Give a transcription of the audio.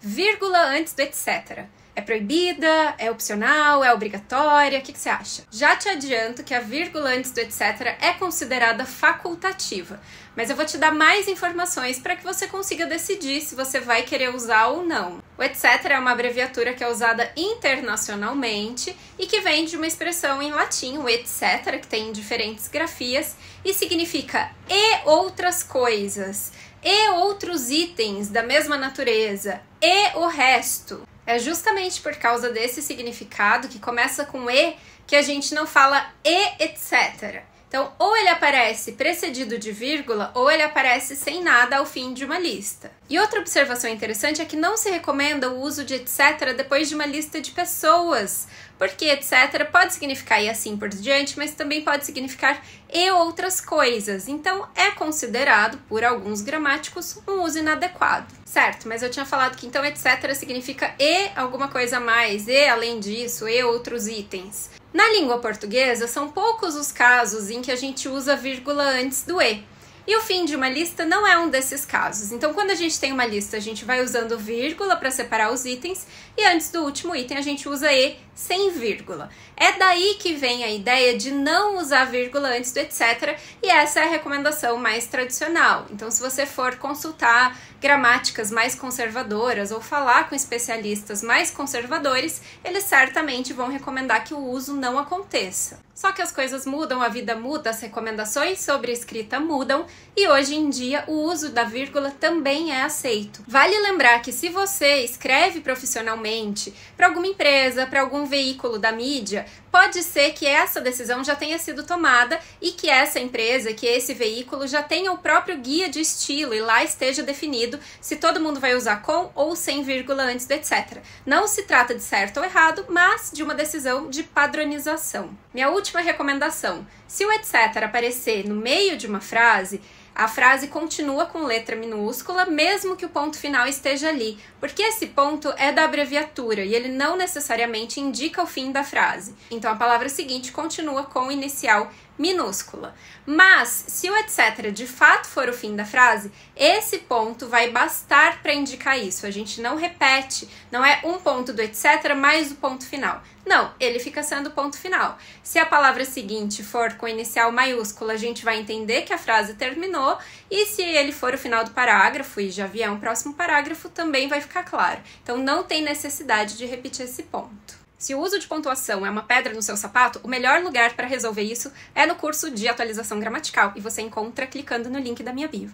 Vírgula antes do etc. É proibida? É opcional? É obrigatória? O que você acha? Já te adianto que a vírgula antes do etc. é considerada facultativa, mas eu vou te dar mais informações para que você consiga decidir se você vai querer usar ou não. O etc. é uma abreviatura que é usada internacionalmente e que vem de uma expressão em latim, o etc., que tem diferentes grafias, e significa e outras coisas, e outros itens da mesma natureza, e o resto. É justamente por causa desse significado que começa com e que a gente não fala e etc. Então, ou ele aparece precedido de vírgula, ou ele aparece sem nada ao fim de uma lista. E outra observação interessante é que não se recomenda o uso de etc. depois de uma lista de pessoas, porque etc. pode significar e assim por diante, mas também pode significar e outras coisas. Então, é considerado, por alguns gramáticos, um uso inadequado. Certo, mas eu tinha falado que então etc. significa e alguma coisa a mais, e além disso, e outros itens. Na língua portuguesa, são poucos os casos em que a gente usa vírgula antes do e. E o fim de uma lista não é um desses casos. Então, quando a gente tem uma lista, a gente vai usando vírgula para separar os itens e antes do último item a gente usa e sem vírgula. É daí que vem a ideia de não usar vírgula antes do etc. E essa é a recomendação mais tradicional. Então, se você for consultar gramáticas mais conservadoras ou falar com especialistas mais conservadores, eles certamente vão recomendar que o uso não aconteça. Só que as coisas mudam, a vida muda, as recomendações sobre escrita mudam e hoje em dia o uso da vírgula também é aceito. Vale lembrar que se você escreve profissionalmente para alguma empresa, para algum veículo da mídia, pode ser que essa decisão já tenha sido tomada e que essa empresa, que esse veículo já tenha o próprio guia de estilo e lá esteja definido se todo mundo vai usar com ou sem vírgula antes do etc. Não se trata de certo ou errado, mas de uma decisão de padronização. Minha última recomendação: se o etc. aparecer no meio de uma frase, a frase continua com letra minúscula, mesmo que o ponto final esteja ali, porque esse ponto é da abreviatura e ele não necessariamente indica o fim da frase. Então, a palavra seguinte continua com o inicial minúscula. Mas, se o etc. de fato for o fim da frase, esse ponto vai bastar para indicar isso. A gente não repete, não é um ponto do etc. mais o ponto final. Não, ele fica sendo o ponto final. Se a palavra seguinte for com inicial maiúscula, a gente vai entender que a frase terminou, e se ele for o final do parágrafo e já vier um próximo parágrafo, também vai ficar claro. Então, não tem necessidade de repetir esse ponto. Se o uso de pontuação é uma pedra no seu sapato, o melhor lugar para resolver isso é no curso de atualização gramatical, e você encontra clicando no link da minha bio.